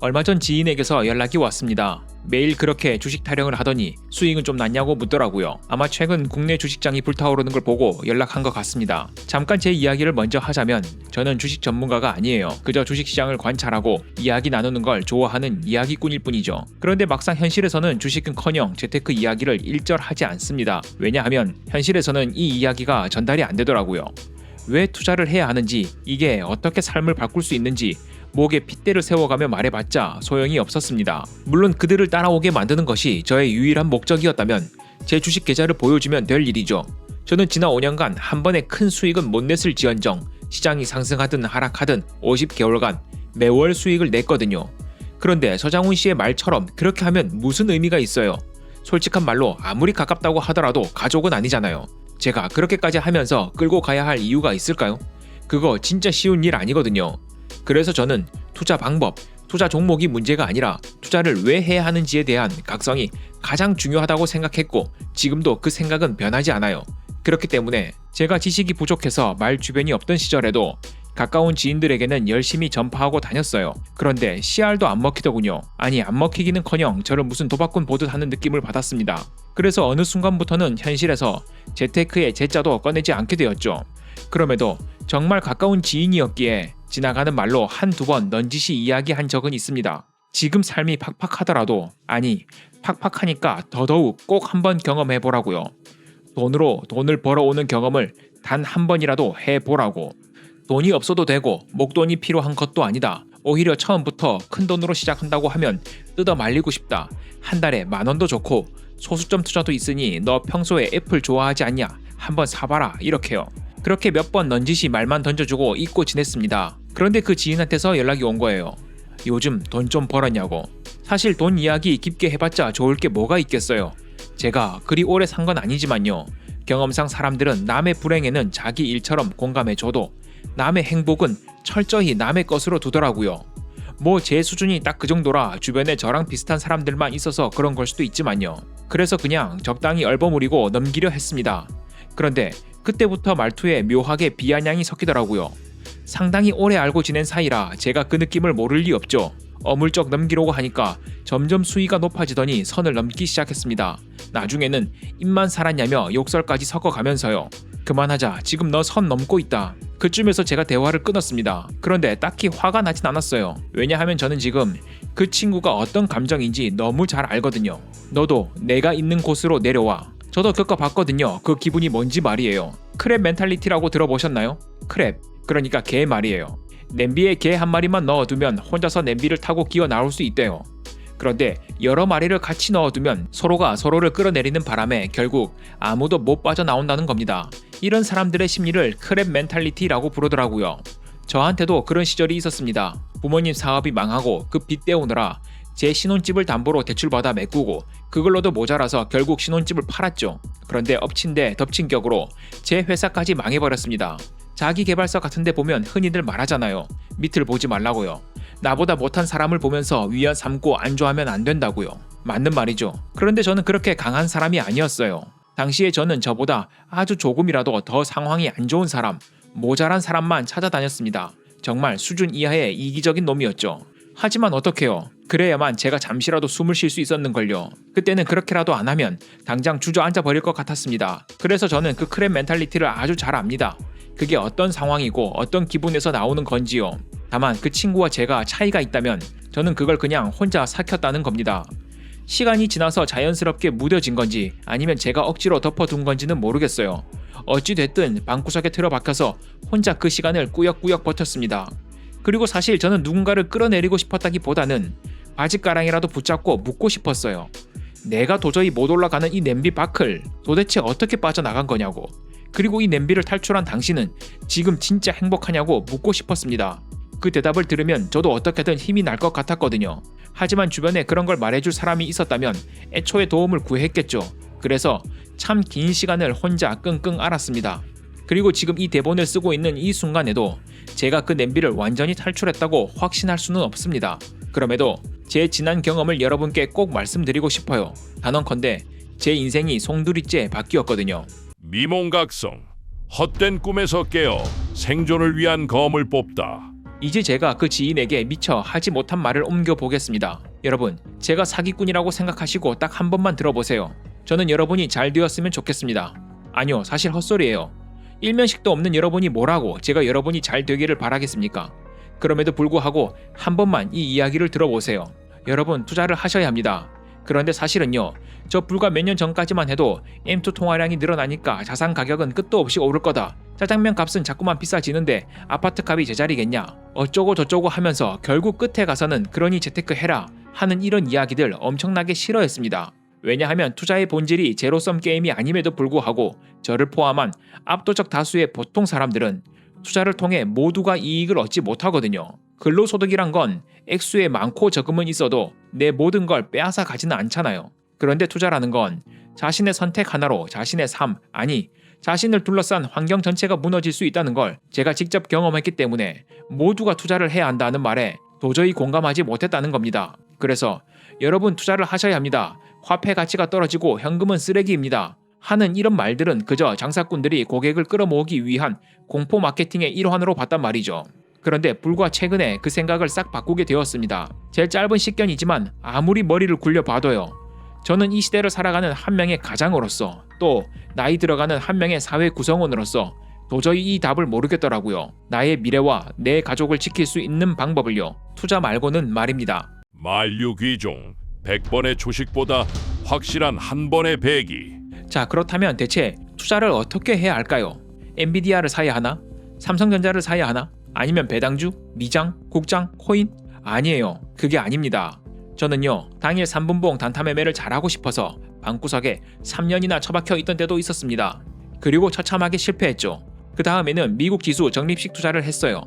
얼마 전 지인에게서 연락이 왔습니다. 매일 그렇게 주식 타령을 하더니 수익은 좀 났냐고 묻더라고요. 아마 최근 국내 주식장이 불타오르는 걸 보고 연락한 것 같습니다. 잠깐 제 이야기를 먼저 하자면 저는 주식 전문가가 아니에요. 그저 주식시장을 관찰하고 이야기 나누는 걸 좋아하는 이야기꾼일 뿐이죠. 그런데 막상 현실에서는 주식은커녕 재테크 이야기를 일절하지 않습니다. 왜냐하면 현실에서는 이 이야기가 전달이 안 되더라고요. 왜 투자를 해야 하는지, 이게 어떻게 삶을 바꿀 수 있는지 목에 핏대를 세워가며 말해봤자 소용이 없었습니다. 물론 그들을 따라오게 만드는 것이 저의 유일한 목적이었다면 제 주식 계좌를 보여주면 될 일이죠. 저는 지난 5년간 한 번에 큰 수익은 못 냈을지언정 시장이 상승하든 하락하든 50개월간 매월 수익을 냈거든요. 그런데 서장훈 씨의 말처럼 그렇게 하면 무슨 의미가 있어요? 솔직한 말로 아무리 가깝다고 하더라도 가족은 아니잖아요. 제가 그렇게까지 하면서 끌고 가야 할 이유가 있을까요? 그거 진짜 쉬운 일 아니거든요. 그래서 저는 투자 방법, 투자 종목이 문제가 아니라 투자를 왜 해야 하는지에 대한 각성이 가장 중요하다고 생각했고 지금도 그 생각은 변하지 않아요. 그렇기 때문에 제가 지식이 부족해서 말 주변이 없던 시절에도 가까운 지인들에게는 열심히 전파하고 다녔어요. 그런데 CR도 안 먹히더군요. 아니, 안 먹히기는커녕 저를 무슨 도박꾼 보듯 하는 느낌을 받았습니다. 그래서 어느 순간부터는 현실에서 재테크의 재자도 꺼내지 않게 되었죠. 그럼에도 정말 가까운 지인이었기에 지나가는 말로 한두 번 넌지시 이야기한 적은 있습니다. 지금 삶이 팍팍하더라도, 아니 팍팍하니까 더더욱 꼭 한번 경험해보라고요. 돈으로 돈을 벌어오는 경험을 단 한 번이라도 해보라고. 돈이 없어도 되고 목돈이 필요한 것도 아니다. 오히려 처음부터 큰 돈으로 시작한다고 하면 뜯어 말리고 싶다. 한 달에 10,000원도 좋고 소수점 투자도 있으니 너 평소에 애플 좋아하지 않냐? 한번 사봐라, 이렇게요. 그렇게 몇 번 넌지시 말만 던져주고 잊고 지냈습니다. 그런데 그 지인한테서 연락이 온 거예요. 요즘 돈 좀 벌었냐고. 사실 돈 이야기 깊게 해봤자 좋을 게 뭐가 있겠어요. 제가 그리 오래 산 건 아니지만요. 경험상 사람들은 남의 불행에는 자기 일처럼 공감해줘도 남의 행복은 철저히 남의 것으로 두더라고요. 뭐 제 수준이 딱 그 정도라 주변에 저랑 비슷한 사람들만 있어서 그런 걸 수도 있지만요. 그래서 그냥 적당히 얼버무리고 넘기려 했습니다. 그런데 그때부터 말투에 묘하게 비아냥이 섞이더라고요. 상당히 오래 알고 지낸 사이라 제가 그 느낌을 모를 리 없죠. 어물쩍 넘기려고 하니까 점점 수위가 높아지더니 선을 넘기 시작했습니다. 나중에는 입만 살았냐며 욕설까지 섞어가면서요. 그만하자, 지금 너 선 넘고 있다. 그쯤에서 제가 대화를 끊었습니다. 그런데 딱히 화가 나진 않았어요. 왜냐하면 저는 지금 그 친구가 어떤 감정인지 너무 잘 알거든요. 너도 내가 있는 곳으로 내려와. 저도 겪어봤거든요. 그 기분이 뭔지 말이에요. 크랩 멘탈리티라고 들어보셨나요? 크랩, 그러니까 개 말이에요. 냄비에 개 한 마리만 넣어두면 혼자서 냄비를 타고 기어 나올 수 있대요. 그런데 여러 마리를 같이 넣어두면 서로가 서로를 끌어내리는 바람에 결국 아무도 못 빠져나온다는 겁니다. 이런 사람들의 심리를 크랩 멘탈리티라고 부르더라고요. 저한테도 그런 시절이 있었습니다. 부모님 사업이 망하고 그 빚 떼우느라 제 신혼집을 담보로 대출받아 메꾸고 그걸로도 모자라서 결국 신혼집을 팔았죠. 그런데 엎친 데 덮친 격으로 제 회사까지 망해버렸습니다. 자기계발서 같은데 보면 흔히들 말하잖아요. 밑을 보지 말라고요. 나보다 못한 사람을 보면서 위안 삼고 안주하면 안 된다고요. 맞는 말이죠. 그런데 저는 그렇게 강한 사람이 아니었어요. 당시에 저는 저보다 아주 조금이라도 더 상황이 안 좋은 사람, 모자란 사람만 찾아다녔습니다. 정말 수준 이하의 이기적인 놈이었죠. 하지만 어떡해요. 그래야만 제가 잠시라도 숨을 쉴 수 있었는걸요. 그때는 그렇게라도 안 하면 당장 주저앉아 버릴 것 같았습니다. 그래서 저는 그 크랩 멘탈리티를 아주 잘 압니다. 그게 어떤 상황이고 어떤 기분에서 나오는 건지요. 다만 그 친구와 제가 차이가 있다면 저는 그걸 그냥 혼자 삭혔다는 겁니다. 시간이 지나서 자연스럽게 무뎌진 건지 아니면 제가 억지로 덮어둔 건지는 모르겠어요. 어찌됐든 방구석에 틀어박혀서 혼자 그 시간을 꾸역꾸역 버텼습니다. 그리고 사실 저는 누군가를 끌어내리고 싶었다기보다는 바짓가랑이라도 붙잡고 묻고 싶었어요. 내가 도저히 못 올라가는 이 냄비 밖을 도대체 어떻게 빠져나간 거냐고. 그리고 이 냄비를 탈출한 당신은 지금 진짜 행복하냐고 묻고 싶었습니다. 그 대답을 들으면 저도 어떻게든 힘이 날 것 같았거든요. 하지만 주변에 그런 걸 말해줄 사람이 있었다면 애초에 도움을 구했겠죠. 그래서 참 긴 시간을 혼자 끙끙 앓았습니다. 그리고 지금 이 대본을 쓰고 있는 이 순간에도 제가 그 냄비를 완전히 탈출했다고 확신할 수는 없습니다. 그럼에도 제 지난 경험을 여러분께 꼭 말씀드리고 싶어요. 단언컨대 제 인생이 송두리째 바뀌었거든요. 미몽각성, 헛된 꿈에서 깨어 생존을 위한 검을 뽑다. 이제 제가 그 지인에게 미처 하지 못한 말을 옮겨보겠습니다. 여러분, 제가 사기꾼이라고 생각하시고 딱 한 번만 들어보세요. 저는 여러분이 잘 되었으면 좋겠습니다. 아니요, 사실 헛소리예요. 일면식도 없는 여러분이 뭐라고 제가 여러분이 잘 되기를 바라겠습니까? 그럼에도 불구하고 한 번만 이 이야기를 들어보세요. 여러분, 투자를 하셔야 합니다. 그런데 사실은요, 저 불과 몇 년 전까지만 해도 M2 통화량이 늘어나니까 자산 가격은 끝도 없이 오를 거다. 짜장면 값은 자꾸만 비싸지는데 아파트 값이 제자리겠냐. 어쩌고 저쩌고 하면서 결국 끝에 가서는 그러니 재테크 해라 하는 이런 이야기들 엄청나게 싫어했습니다. 왜냐하면 투자의 본질이 제로섬 게임이 아님에도 불구하고 저를 포함한 압도적 다수의 보통 사람들은 투자를 통해 모두가 이익을 얻지 못하거든요. 근로소득이란 건 액수에 많고 적음은 있어도 내 모든 걸 빼앗아 가지는 않잖아요. 그런데 투자라는 건 자신의 선택 하나로 자신의 삶, 아니 자신을 둘러싼 환경 전체가 무너질 수 있다는 걸 제가 직접 경험했기 때문에 모두가 투자를 해야 한다는 말에 도저히 공감하지 못했다는 겁니다. 그래서 여러분, 투자를 하셔야 합니다. 화폐 가치가 떨어지고 현금은 쓰레기입니다. 하는 이런 말들은 그저 장사꾼들이 고객을 끌어모으기 위한 공포 마케팅의 일환으로 봤단 말이죠. 그런데 불과 최근에 그 생각을 싹 바꾸게 되었습니다. 제 짧은 식견이지만 아무리 머리를 굴려봐도요, 저는 이 시대를 살아가는 한 명의 가장으로서, 또 나이 들어가는 한 명의 사회 구성원으로서 도저히 이 답을 모르겠더라고요. 나의 미래와 내 가족을 지킬 수 있는 방법을요. 투자 말고는 말입니다. 만류귀종 100번의 주식보다 확실한 한 번의 배기. 자, 그렇다면 대체 투자를 어떻게 해야 할까요? 엔비디아를 사야 하나? 삼성전자를 사야 하나? 아니면 배당주, 미장, 국장, 코인? 아니에요. 그게 아닙니다. 저는요, 당일 3분봉 단타 매매를 잘하고 싶어서 방구석에 3년이나 처박혀 있던 때도 있었습니다. 그리고 처참하게 실패했죠. 그 다음에는 미국 지수 적립식 투자를 했어요.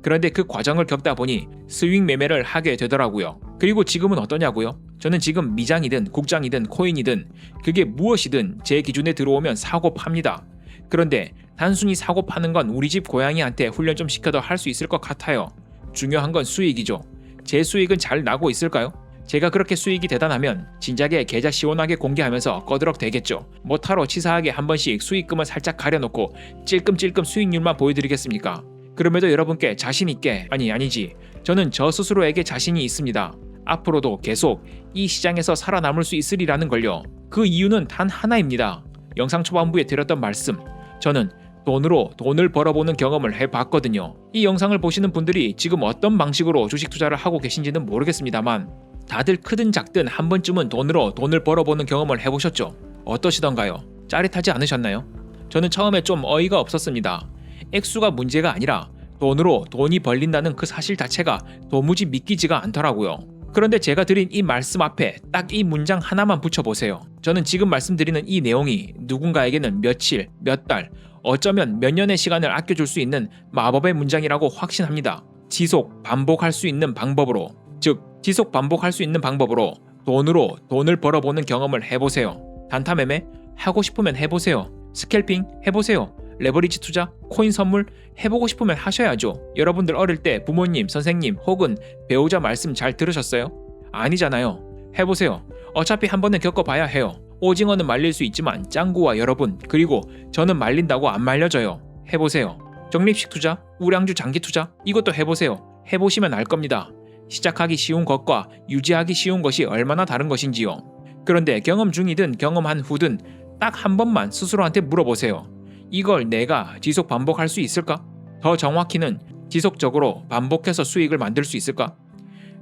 그런데 그 과정을 겪다 보니 스윙 매매를 하게 되더라고요. 그리고 지금은 어떠냐고요? 저는 지금 미장이든 국장이든 코인이든 그게 무엇이든 제 기준에 들어오면 사고 팝니다. 그런데 단순히 사고 파는 건 우리 집 고양이한테 훈련 좀 시켜도 할 수 있을 것 같아요. 중요한 건 수익이죠. 제 수익은 잘 나고 있을까요? 제가 그렇게 수익이 대단하면 진작에 계좌 시원하게 공개하면서 꺼드럭 되겠죠. 뭐타로 치사하게 한 번씩 수익금을 살짝 가려놓고 찔끔찔끔 수익률만 보여드리겠습니까? 그럼에도 여러분께 자신있게, 아니지, 저는 저 스스로에게 자신이 있습니다. 앞으로도 계속 이 시장에서 살아남을 수 있으리라는 걸요. 그 이유는 단 하나입니다. 영상 초반부에 드렸던 말씀, 저는 돈으로 돈을 벌어보는 경험을 해봤거든요. 이 영상을 보시는 분들이 지금 어떤 방식으로 주식 투자를 하고 계신지는 모르겠습니다만 다들 크든 작든 한 번쯤은 돈으로 돈을 벌어보는 경험을 해보셨죠? 어떠시던가요? 짜릿하지 않으셨나요? 저는 처음에 좀 어이가 없었습니다. 액수가 문제가 아니라 돈으로 돈이 벌린다는 그 사실 자체가 도무지 믿기지가 않더라고요. 그런데 제가 드린 이 말씀 앞에 딱 이 문장 하나만 붙여보세요. 저는 지금 말씀드리는 이 내용이 누군가에게는 며칠, 몇 달, 어쩌면 몇 년의 시간을 아껴줄 수 있는 마법의 문장이라고 확신합니다. 지속, 반복할 수 있는 방법으로, 즉 지속 반복할 수 있는 방법으로 돈으로 돈을 벌어보는 경험을 해보세요. 단타 매매? 하고 싶으면 해보세요. 스캘핑? 해보세요. 레버리지 투자, 코인 선물 해보고 싶으면 하셔야죠. 여러분들 어릴 때 부모님, 선생님 혹은 배우자 말씀 잘 들으셨어요? 아니잖아요. 해보세요. 어차피 한 번은 겪어봐야 해요. 오징어는 말릴 수 있지만 짱구와 여러분, 그리고 저는 말린다고 안 말려져요. 해보세요. 적립식 투자, 우량주 장기 투자, 이것도 해보세요. 해보시면 알 겁니다. 시작하기 쉬운 것과 유지하기 쉬운 것이 얼마나 다른 것인지요. 그런데 경험 중이든 경험한 후든 딱 한 번만 스스로한테 물어보세요. 이걸 내가 지속 반복할 수 있을까? 더 정확히는 지속적으로 반복해서 수익을 만들 수 있을까?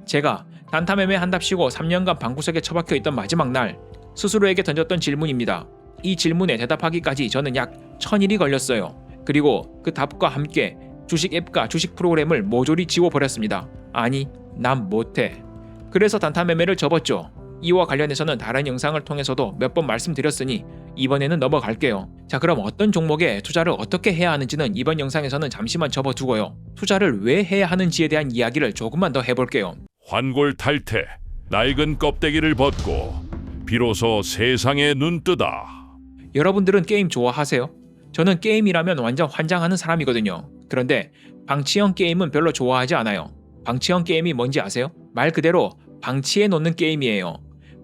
제가 단타 매매 한답시고 3년간 방구석에 처박혀 있던 마지막 날 스스로에게 던졌던 질문입니다. 이 질문에 대답하기까지 저는 약 1000일이 걸렸어요. 그리고 그 답과 함께 주식 앱과 주식 프로그램을 모조리 지워버렸습니다. 아니, 난 못해. 그래서 단타 매매를 접었죠. 이와 관련해서는 다른 영상을 통해서도 몇 번 말씀드렸으니 이번에는 넘어갈게요. 자, 그럼 어떤 종목에 투자를 어떻게 해야 하는지는 이번 영상에서는 잠시만 접어두고요. 투자를 왜 해야 하는지에 대한 이야기를 조금만 더 해볼게요. 환골탈태, 낡은 껍데기를 벗고 비로소 세상에 눈뜨다. 여러분들은 게임 좋아하세요? 저는 게임이라면 완전 환장하는 사람이거든요. 그런데 방치형 게임은 별로 좋아하지 않아요. 방치형 게임이 뭔지 아세요? 말 그대로 방치해 놓는 게임이에요.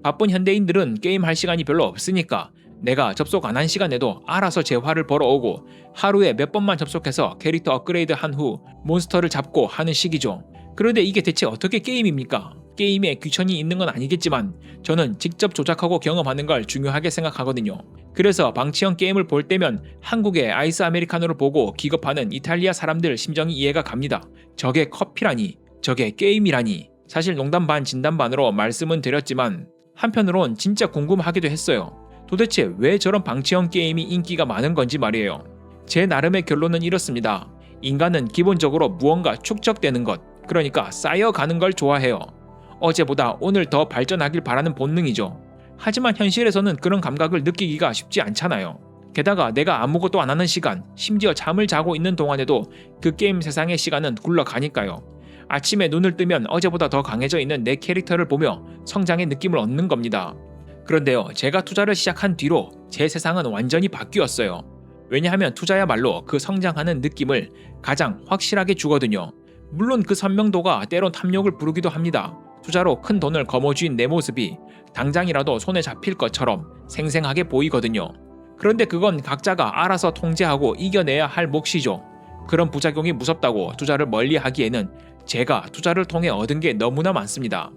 바쁜 현대인들은 게임할 시간이 별로 없으니까 내가 접속 안 한 시간에도 알아서 재화를 벌어오고 하루에 몇 번만 접속해서 캐릭터 업그레이드 한 후 몬스터를 잡고 하는 식이죠. 그런데 이게 대체 어떻게 게임입니까? 게임에 귀천이 있는 건 아니겠지만 저는 직접 조작하고 경험하는 걸 중요하게 생각하거든요. 그래서 방치형 게임을 볼 때면 한국의 아이스 아메리카노를 보고 기겁하는 이탈리아 사람들 심정이 이해가 갑니다. 저게 커피라니, 저게 게임이라니. 사실 농담 반 진담 반으로 말씀은 드렸지만 한편으론 진짜 궁금하기도 했어요. 도대체 왜 저런 방치형 게임이 인기가 많은 건지 말이에요. 제 나름의 결론은 이렇습니다. 인간은 기본적으로 무언가 축적되는 것, 그러니까 쌓여가는 걸 좋아해요. 어제보다 오늘 더 발전하길 바라는 본능이죠. 하지만 현실에서는 그런 감각을 느끼기가 쉽지 않잖아요. 게다가 내가 아무것도 안 하는 시간, 심지어 잠을 자고 있는 동안에도 그 게임 세상의 시간은 굴러가니까요. 아침에 눈을 뜨면 어제보다 더 강해져 있는 내 캐릭터를 보며 성장의 느낌을 얻는 겁니다. 그런데요, 제가 투자를 시작한 뒤로 제 세상은 완전히 바뀌었어요. 왜냐하면 투자야말로 그 성장하는 느낌을 가장 확실하게 주거든요. 물론 그 선명도가 때론 탐욕을 부르기도 합니다. 투자로 큰 돈을 거머쥔 내 모습이 당장이라도 손에 잡힐 것처럼 생생하게 보이거든요. 그런데 그건 각자가 알아서 통제하고 이겨내야 할 몫이죠. 그런 부작용이 무섭다고 투자를 멀리하기에는 제가 투자를 통해 얻은 게 너무나 많습니다.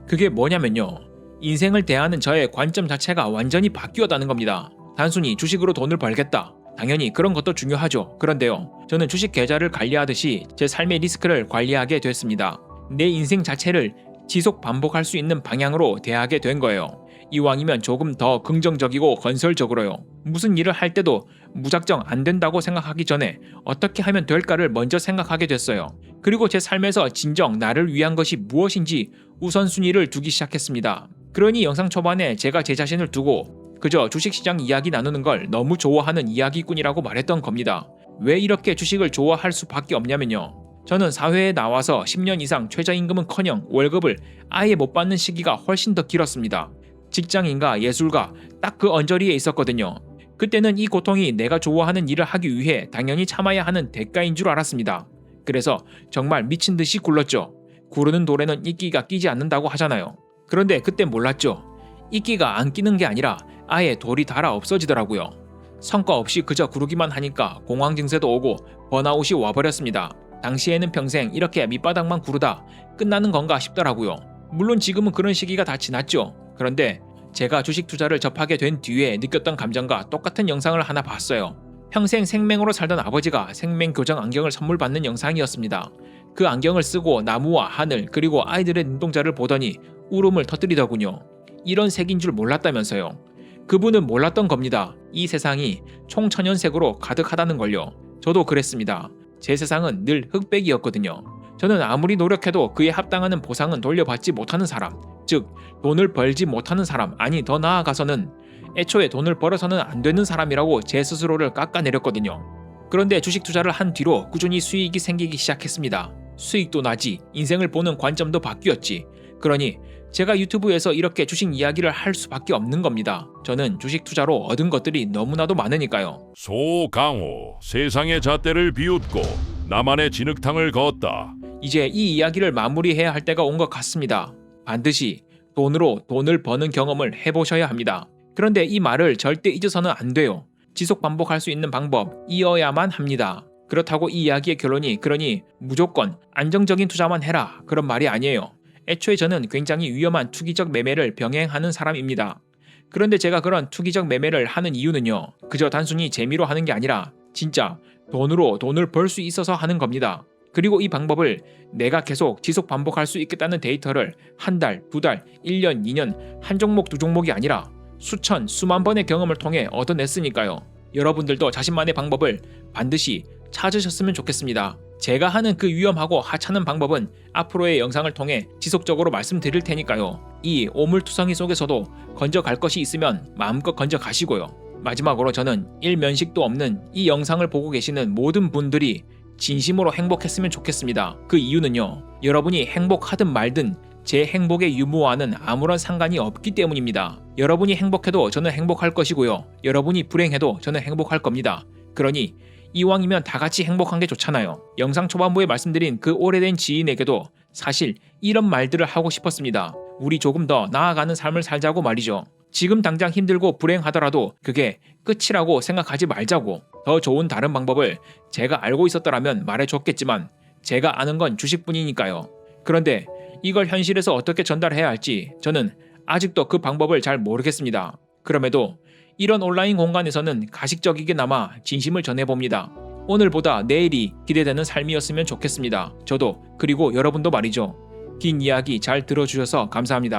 그게 뭐냐면요. 인생을 대하는 저의 관점 자체가 완전히 바뀌었다는 겁니다. 단순히 주식으로 돈을 벌겠다. 당연히 그런 것도 중요하죠. 그런데요. 저는 주식 계좌를 관리하듯이 제 삶의 리스크를 관리하게 됐습니다. 내 인생 자체를 지속 반복할 수 있는 방향으로 대하게 된 거예요. 이왕이면 조금 더 긍정적이고 건설적으로요. 무슨 일을 할 때도 무작정 안 된다고 생각하기 전에 어떻게 하면 될까를 먼저 생각하게 됐어요. 그리고 제 삶에서 진정 나를 위한 것이 무엇인지 우선순위를 두기 시작했습니다. 그러니 영상 초반에 제가 제 자신을 두고 그저 주식시장 이야기 나누는 걸 너무 좋아하는 이야기꾼이라고 말했던 겁니다. 왜 이렇게 주식을 좋아할 수밖에 없냐면요. 저는 사회에 나와서 10년 이상 최저임금은커녕 월급을 아예 못 받는 시기가 훨씬 더 길었습니다. 직장인과 예술가 딱 그 언저리에 있었거든요. 그때는 이 고통이 내가 좋아하는 일을 하기 위해 당연히 참아야 하는 대가인 줄 알았습니다. 그래서 정말 미친 듯이 굴렀죠. 구르는 돌에는 이끼가 끼지 않는다고 하잖아요. 그런데 그때 몰랐죠. 이끼가 안 끼는 게 아니라 아예 돌이 닳아 없어지더라고요. 성과 없이 그저 구르기만 하니까 공황 증세도 오고 번아웃이 와버렸습니다. 당시에는 평생 이렇게 밑바닥만 구르다 끝나는 건가 싶더라고요. 물론 지금은 그런 시기가 다 지났죠. 그런데 제가 주식 투자를 접하게 된 뒤에 느꼈던 감정과 똑같은 영상을 하나 봤어요. 평생 생맹으로 살던 아버지가 생맹 교정 안경을 선물 받는 영상이었습니다. 그 안경을 쓰고 나무와 하늘 그리고 아이들의 눈동자를 보더니 울음을 터뜨리더군요. 이런 색인 줄 몰랐다면서요. 그분은 몰랐던 겁니다. 이 세상이 총천연색으로 가득하다는 걸요. 저도 그랬습니다. 제 세상은 늘 흑백이었거든요. 저는 아무리 노력해도 그에 합당하는 보상은 돌려받지 못하는 사람, 즉 돈을 벌지 못하는 사람, 아니 더 나아가서는 애초에 돈을 벌어서는 안 되는 사람이라고 제 스스로를 깎아내렸거든요. 그런데 주식 투자를 한 뒤로 꾸준히 수익이 생기기 시작했습니다. 수익도 나지, 인생을 보는 관점도 바뀌었지. 그러니 제가 유튜브에서 이렇게 주식 이야기를 할 수밖에 없는 겁니다. 저는 주식 투자로 얻은 것들이 너무나도 많으니까요. 소강호 세상의 잣대를 비웃고 나만의 진흙탕을 걷다. 이제 이 이야기를 마무리해야 할 때가 온 것 같습니다. 반드시 돈으로 돈을 버는 경험을 해보셔야 합니다. 그런데 이 말을 절대 잊어서는 안 돼요. 지속 반복할 수 있는 방법 이어야만 합니다. 그렇다고 이 이야기의 결론이 그러니 무조건 안정적인 투자만 해라 그런 말이 아니에요. 애초에 저는 굉장히 위험한 투기적 매매를 병행하는 사람입니다. 그런데 제가 그런 투기적 매매를 하는 이유는요. 그저 단순히 재미로 하는 게 아니라 진짜 돈으로 돈을 벌 수 있어서 하는 겁니다. 그리고 이 방법을 내가 계속 지속 반복할 수 있겠다는 데이터를 한 달, 두 달, 1년, 2년 한 종목 두 종목이 아니라 수천, 수만 번의 경험을 통해 얻어냈으니까요. 여러분들도 자신만의 방법을 반드시 찾으셨으면 좋겠습니다. 제가 하는 그 위험하고 하찮은 방법은 앞으로의 영상을 통해 지속적으로 말씀드릴 테니까요. 이 오물투성이 속에서도 건져갈 것이 있으면 마음껏 건져가시고요. 마지막으로 저는 일면식도 없는 이 영상을 보고 계시는 모든 분들이 진심으로 행복했으면 좋겠습니다. 그 이유는요. 여러분이 행복하든 말든 제 행복의 유무와는 아무런 상관이 없기 때문입니다. 여러분이 행복해도 저는 행복할 것이고요. 여러분이 불행해도 저는 행복할 겁니다. 그러니 이왕이면 다 같이 행복한 게 좋잖아요. 영상 초반부에 말씀드린 그 오래된 지인에게도 사실 이런 말들을 하고 싶었습니다. 우리 조금 더 나아가는 삶을 살자고 말이죠. 지금 당장 힘들고 불행하더라도 그게 끝이라고 생각하지 말자고. 더 좋은 다른 방법을 제가 알고 있었더라면 말해줬겠지만 제가 아는 건 주식뿐이니까요. 그런데 이걸 현실에서 어떻게 전달해야 할지 저는 아직도 그 방법을 잘 모르겠습니다. 그럼에도 이런 온라인 공간에서는 가식적이게나마 진심을 전해봅니다. 오늘보다 내일이 기대되는 삶이었으면 좋겠습니다. 저도 그리고 여러분도 말이죠. 긴 이야기 잘 들어주셔서 감사합니다.